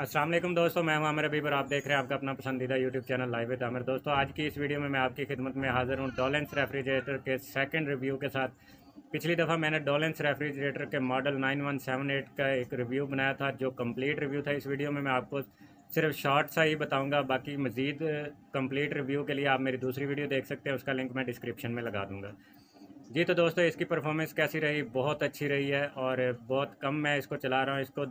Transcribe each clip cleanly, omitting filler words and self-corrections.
अस्सलाम वालेकुम दोस्तों, मैं हूं आमिर हबीब और आप देख रहे हैं आपका अपना पसंदीदा YouTube channel live with Aamir. दोस्तों, आज की इस वीडियो में मैं आपकी खिदमत में हाज़िर हूं डोलेंस रेफ्रिजरेटर के सेकंड रिव्यू के साथ। पिछली दफ़ा मैंने डोलेंस रेफ्रिजरेटर के मॉडल 9178 का एक रिव्यू बनाया था, जो कंप्लीट रिव्यू था। इस वीडियो में मैं आपको सिर्फ शॉर्ट सा ही बताऊँगा, बाकी मज़ीद कंप्लीट रिव्यू के लिए आप मेरी दूसरी वीडियो देख सकते हैं, उसका लिंक मैं डिस्क्रिप्शन में लगा दूँगा। जी तो दोस्तों, इसकी परफॉर्मेंस कैसी रही? बहुत अच्छी रही है और बहुत कम मैं इसको चला रहा हूँ। इसको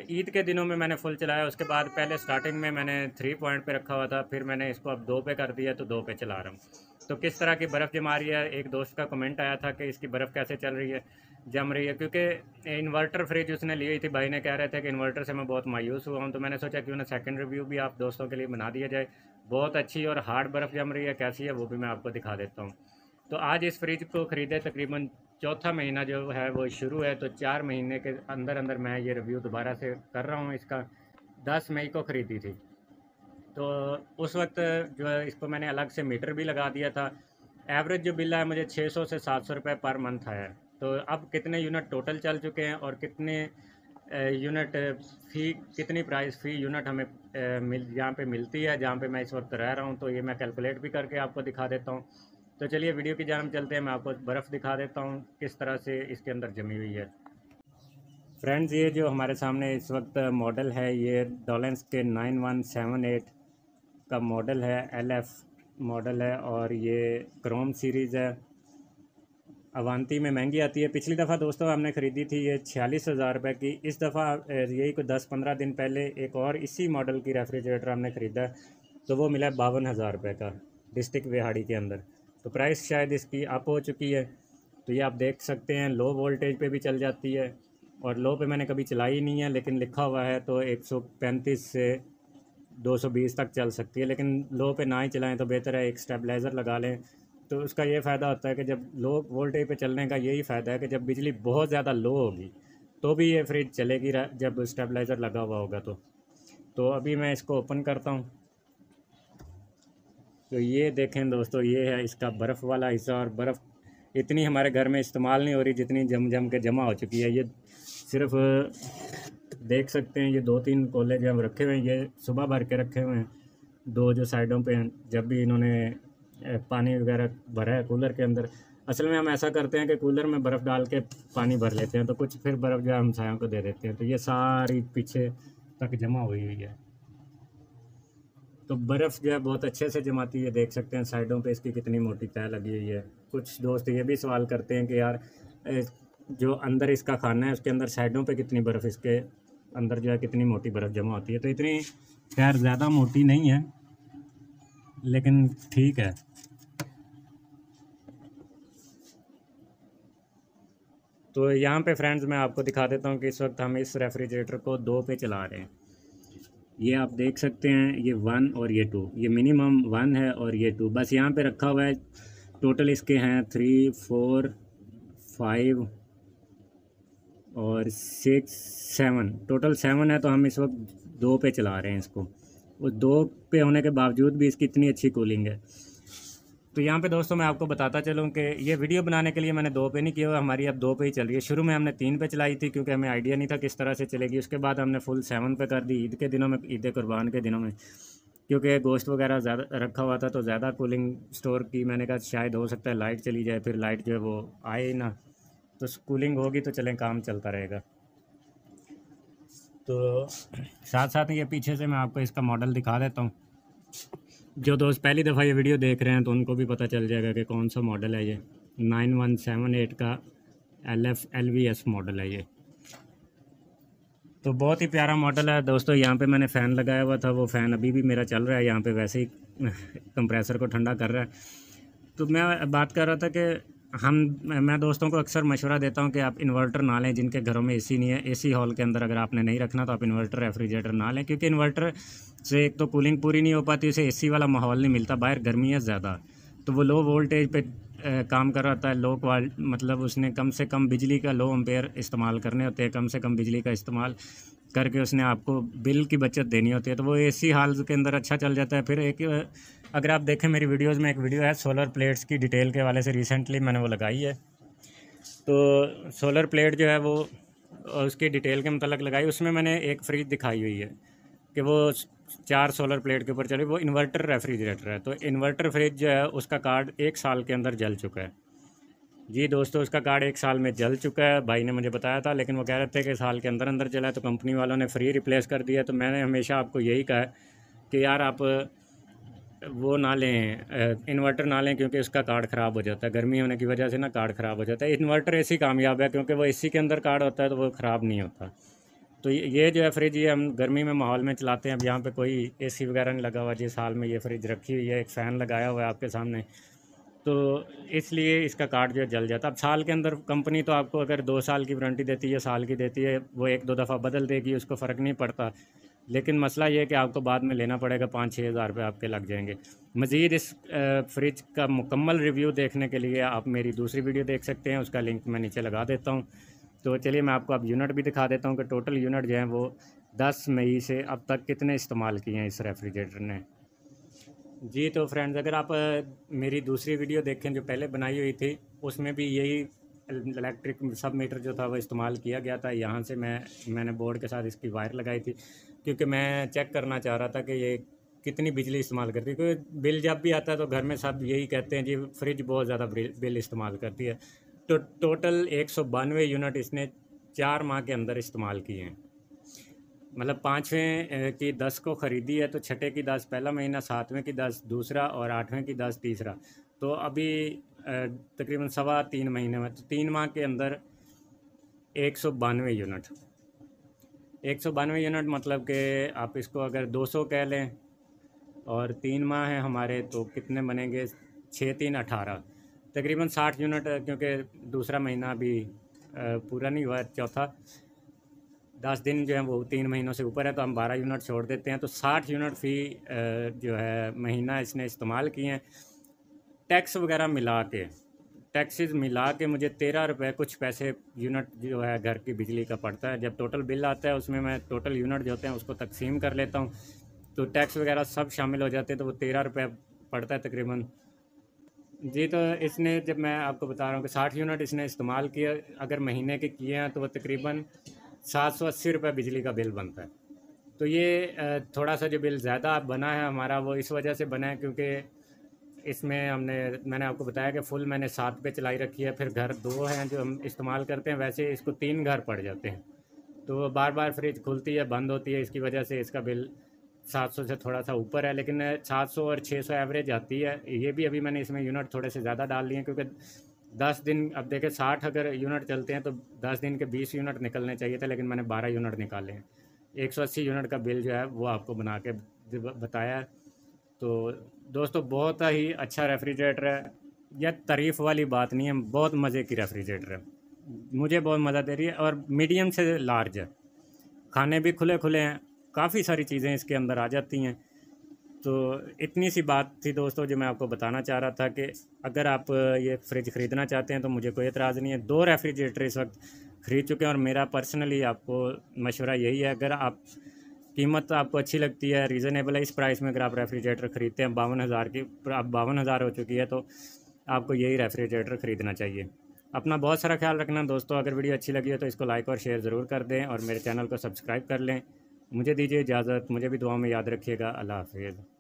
ईद के दिनों में मैंने फुल चलाया, उसके बाद पहले स्टार्टिंग में मैंने 3 पॉइंट पे रखा हुआ था, फिर मैंने इसको अब 2 पे कर दिया, तो 2 पे चला रहा हूँ। तो किस तरह की बर्फ़ जमा रही है, एक दोस्त का कमेंट आया था कि इसकी बर्फ़ कैसे चल रही है, जम रही है, क्योंकि इन्वर्टर फ्रिज उसने ली हुई थी। भाई ने कह रहे थे कि इन्वर्टर से मैं बहुत मायूस हुआ हूँ, तो मैंने सोचा क्यों ना सेकंड रिव्यू भी आप दोस्तों के लिए बना दिया जाए। बहुत अच्छी और हार्ड बर्फ़ जम रही है, कैसी है वो भी मैं आपको दिखा देता हूँ। तो आज इस फ्रिज को ख़रीदे तकरीबन चौथा महीना जो है वो शुरू है, तो 4 महीने के अंदर अंदर मैं ये रिव्यू दोबारा से कर रहा हूँ। इसका 10 मई को ख़रीदी थी, तो उस वक्त जो है इसको मैंने अलग से मीटर भी लगा दिया था। एवरेज जो बिल है मुझे 600 से 700 रुपये पर मंथ आया है। तो अब कितने यूनिट टोटल चल चुके हैं और कितने यूनिट फ़ी, कितनी प्राइस फ़ी यूनिट हमें यहाँ पे मिलती है जहाँ पे मैं इस वक्त रह रहा हूँ, तो ये मैं कैलकुलेट भी करके आपको दिखा देता हूँ। तो चलिए वीडियो की जानिब चलते हैं, मैं आपको बर्फ़ दिखा देता हूँ किस तरह से इसके अंदर जमी हुई है। फ्रेंड्स, ये जो हमारे सामने इस वक्त मॉडल है, ये डोलेंस के 9178 का मॉडल है, LF मॉडल है और ये क्रोम सीरीज़ है। अवांती में महंगी आती है। पिछली दफ़ा दोस्तों हमने ख़रीदी थी ये 46,000 रुपये की। इस दफ़ा यही कोई 10-15 दिन पहले एक और इसी मॉडल की रेफ्रिजरेटर हमने ख़रीदा, तो वो मिला 52,000 रुपये का डिस्ट्रिक्ट विहाड़ी के अंदर। तो प्राइस शायद इसकी अप हो चुकी है। तो ये आप देख सकते हैं, लो वोल्टेज पे भी चल जाती है और लो पे मैंने कभी चलाई नहीं है, लेकिन लिखा हुआ है तो 135 से 220 तक चल सकती है। लेकिन लो पे ना ही चलाएं तो बेहतर है, एक स्टेबलाइज़र लगा लें। तो उसका ये फ़ायदा होता है कि जब लो वोल्टेज पे चलने का यही फ़ायदा है कि जब बिजली बहुत ज़्यादा लो होगी तो भी ये फ्रिज चलेगी, जब स्टेबलाइज़र लगा हुआ होगा तो अभी मैं इसको ओपन करता हूँ। तो ये देखें दोस्तों, ये है इसका बर्फ़ वाला हिस्सा, और बर्फ़ इतनी हमारे घर में इस्तेमाल नहीं हो रही जितनी जम के जमा हो चुकी है। ये सिर्फ देख सकते हैं, ये 2-3 कोले जो हम रखे हुए हैं, ये सुबह भर के रखे हुए हैं, 2 जो साइडों पे हैं। जब भी इन्होंने पानी वगैरह भरा है कूलर के अंदर, असल में हम ऐसा करते हैं कि कूलर में बर्फ़ डाल के पानी भर लेते हैं, तो कुछ फिर बर्फ़ जो है हम सायों को दे देते हैं, तो ये सारी पीछे तक जमा हुई हुई है। तो बर्फ़ जो है बहुत अच्छे से जमाती है। देख सकते हैं साइडों पे इसकी कितनी मोटी तह लगी हुई है। कुछ दोस्त ये भी सवाल करते हैं कि यार जो अंदर इसका खाना है उसके अंदर साइडों पे कितनी बर्फ़, इसके अंदर जो है कितनी मोटी बर्फ़ जमा होती है। तो इतनी खैर ज़्यादा मोटी नहीं है, लेकिन ठीक है। तो यहाँ पे फ्रेंड्स मैं आपको दिखा देता हूँ कि इस वक्त हम इस रेफ्रिजरेटर को 2 पे चला रहे हैं। ये आप देख सकते हैं, ये 1 और ये 2, ये मिनिमम 1 है और ये 2 बस यहाँ पे रखा हुआ है। टोटल इसके हैं 3, 4, 5 और 6, 7, टोटल 7 है। तो हम इस वक्त 2 पे चला रहे हैं इसको। उस 2 पे होने के बावजूद भी इसकी इतनी अच्छी कूलिंग है। तो यहाँ पे दोस्तों मैं आपको बताता चलूँ कि ये वीडियो बनाने के लिए मैंने 2 पे नहीं किया हुआ, हमारी अब 2 पे ही चल रही है। शुरू में हमने 3 पे चलाई थी क्योंकि हमें आइडिया नहीं था किस तरह से चलेगी। उसके बाद हमने फुल 7 पे कर दी ईद के दिनों में, ईद कुर्बान के दिनों में, क्योंकि गोश्त वगैरह ज़्यादा रखा हुआ था तो ज़्यादा कूलिंग स्टोर की। मैंने कहा शायद हो सकता है लाइट चली जाए, फिर लाइट जो है वो आए ही ना, तो कूलिंग होगी तो चलें काम चलता रहेगा। तो साथ साथ ये पीछे से मैं आपको इसका मॉडल दिखा देता हूँ। जो दोस्त पहली दफ़ा ये वीडियो देख रहे हैं तो उनको भी पता चल जाएगा कि कौन सा मॉडल है। ये 9178 का LF LVS मॉडल है ये। तो बहुत ही प्यारा मॉडल है दोस्तों। यहाँ पे मैंने फ़ैन लगाया हुआ था, वो फ़ैन अभी भी मेरा चल रहा है, यहाँ पे वैसे ही कंप्रेसर को ठंडा कर रहा है। तो मैं बात कर रहा था कि मैं दोस्तों को अक्सर मशवरा देता हूँ कि आप इन्वर्टर ना लें जिनके घरों में AC नहीं है। AC हॉल के अंदर अगर आपने नहीं रखना तो आप इन्वर्टर रेफ्रिजरेटर ना लें, क्योंकि इन्वर्टर से एक तो कूलिंग पूरी नहीं हो पाती, उसे AC वाला माहौल नहीं मिलता, बाहर गर्मी है ज़्यादा, तो वो लो वोल्टेज पे काम कर रहा होता है। लो मतलब उसने कम से कम बिजली का, लो एम्पेयर इस्तेमाल करने होते हैं, कम से कम बिजली का इस्तेमाल करके उसने आपको बिल की बचत देनी होती है, तो वो AC हॉल के अंदर अच्छा चल जाता है। फिर एक अगर आप देखें मेरी वीडियोस में एक वीडियो है सोलर प्लेट्स की डिटेल के वाले से, रिसेंटली मैंने वो लगाई है। तो सोलर प्लेट जो है वो और उसकी डिटेल के मतलब लगाई। उसमें मैंने एक फ्रिज दिखाई हुई है कि वो 4 सोलर प्लेट के ऊपर चले, वो इन्वर्टर रेफ्रिजरेटर है। तो इन्वर्टर फ्रिज जो है उसका कार्ड 1 साल के अंदर जल चुका है। जी दोस्तों, उसका कार्ड 1 साल में जल चुका है, भाई ने मुझे बताया था, लेकिन वो कह रहे थे कि साल के अंदर अंदर जला है, तो कंपनी वालों ने फ्री रिप्लेस कर दिया। तो मैंने हमेशा आपको यही कहा है कि यार आप वो ना लें, इन्वर्टर ना लें, क्योंकि उसका कार्ड ख़राब हो जाता है। गर्मी होने की वजह से ना कार्ड ख़राब हो जाता है। इन्वर्टर ऐसी कामयाब है क्योंकि वो एसी के अंदर कार्ड होता है तो वो ख़राब नहीं होता। तो ये जो है फ्रिज, ये हम गर्मी में माहौल में चलाते हैं। अब यहाँ पे कोई एसी वगैरह नहीं लगा हुआ, जिस हाल में ये फ्रिज रखी हुई है, एक फ़ैन लगाया हुआ है आपके सामने, तो इसलिए इसका कार्ड जो है जल जाता है। अब साल के अंदर कंपनी तो आपको अगर 2 साल की वारंटी देती है, साल की देती है, वो 1-2 दफ़ा बदल देगी, उसको फ़र्क नहीं पड़ता। लेकिन मसला ये है कि आपको बाद में लेना पड़ेगा, 5-6 हज़ार रुपये आपके लग जाएंगे। मज़ीद इस फ्रिज का मुकम्मल रिव्यू देखने के लिए आप मेरी दूसरी वीडियो देख सकते हैं, उसका लिंक मैं नीचे लगा देता हूँ। तो चलिए मैं आपको अब यूनिट भी दिखा देता हूँ कि टोटल यूनिट जो है वो 10 मई से अब तक कितने इस्तेमाल किए हैं इस रेफ्रिजरेटर ने। जी तो फ्रेंड्स, अगर आप मेरी दूसरी वीडियो देखें जो पहले बनाई हुई थी, उसमें भी यही इलेक्ट्रिक सब मीटर जो था वो इस्तेमाल किया गया था। यहाँ से मैंने बोर्ड के साथ इसकी वायर लगाई थी, क्योंकि मैं चेक करना चाह रहा था कि ये कितनी बिजली इस्तेमाल करती है। क्योंकि बिल जब भी आता है तो घर में सब यही कहते हैं जी फ्रिज बहुत ज़्यादा बिल इस्तेमाल करती है। तो टोटल 192 यूनिट इसने 4 माह के अंदर इस्तेमाल किए हैं। मतलब 5वें की 10 को ख़रीदी है तो छठे की 10 पहला महीना, 7वें की 10 दूसरा और 8वें की 10 तीसरा। तो अभी तकरीबन 3.25 महीने में, तो 3 माह के अंदर 192 यूनिट। 192 यूनिट मतलब कि आप इसको अगर 200 कह लें और 3 माह हैं हमारे, तो कितने बनेंगे? 6-3 18, तकरीबन 60 यूनिट, क्योंकि दूसरा महीना अभी पूरा नहीं हुआ, चौथा 10 दिन जो है वो 3 महीनों से ऊपर है, तो हम 12 यूनिट छोड़ देते हैं। तो 60 यूनिट फ़ी जो है महीना इसने इस्तेमाल किए हैं। टैक्स वगैरह मिला के, टैक्सेस मिला के मुझे 13 रुपये कुछ पैसे यूनिट जो है घर की बिजली का पड़ता है। जब टोटल बिल आता है उसमें मैं टोटल यूनिट जो होते हैं उसको तकसीम कर लेता हूँ, तो टैक्स वगैरह सब शामिल हो जाते हैं, तो वो 13 रुपये पड़ता है तकरीबन। जी तो इसने, जब मैं आपको बता रहा हूँ कि 60 यूनिट इसने इस्तेमाल किया, अगर महीने के किए हैं तो वो तकरीबन 780 रुपये बिजली का बिल बनता है। तो ये थोड़ा सा जो बिल ज़्यादा बना है हमारा, वो इस वजह से बना है क्योंकि इसमें मैंने आपको बताया कि फुल मैंने 7 पे चलाई रखी है। फिर घर 2 हैं जो हम इस्तेमाल करते हैं, वैसे इसको 3 घर पड़ जाते हैं, तो बार बार फ्रिज खुलती है बंद होती है, इसकी वजह से इसका बिल 700 से थोड़ा सा ऊपर है। लेकिन 700 और 600 एवरेज आती है। ये भी अभी मैंने इसमें यूनिट थोड़े से ज़्यादा डाल लिए हैं, क्योंकि 10 दिन, अब देखें 60 अगर यूनिट चलते हैं तो 10 दिन के 20 यूनिट निकलने चाहिए थे, लेकिन मैंने 12 यूनिट निकाले हैं। 180 यूनिट का बिल जो है वो आपको बना के बताया है। तो दोस्तों, बहुत ही अच्छा रेफ्रिजरेटर है, यह तारीफ़ वाली बात नहीं है, बहुत मज़े की रेफ्रिजरेटर है, मुझे बहुत मज़ा दे रही है। और मीडियम से लार्ज है, खाने भी खुले खुले हैं, काफ़ी सारी चीज़ें इसके अंदर आ जाती हैं। तो इतनी सी बात थी दोस्तों जो मैं आपको बताना चाह रहा था कि अगर आप ये फ्रिज ख़रीदना चाहते हैं तो मुझे कोई एतराज़ नहीं है। 2 रेफ्रिजरेटर इस वक्त ख़रीद चुके हैं, और मेरा पर्सनली आपको मशवरा यही है, अगर आप कीमत आपको अच्छी लगती है, रीज़नेबल है, इस प्राइस में अगर आप रेफ्रिजरेटर ख़रीदते हैं 52,000 की, अब 52,000 हो चुकी है, तो आपको यही रेफ्रिजरेटर ख़रीदना चाहिए। अपना बहुत सारा ख्याल रखना दोस्तों। अगर वीडियो अच्छी लगी है तो इसको लाइक और शेयर ज़रूर कर दें, और मेरे चैनल को सब्सक्राइब कर लें। मुझे दीजिए इजाज़त, मुझे भी दुआ में याद रखिएगा। अल्लाह हाफ़िज़।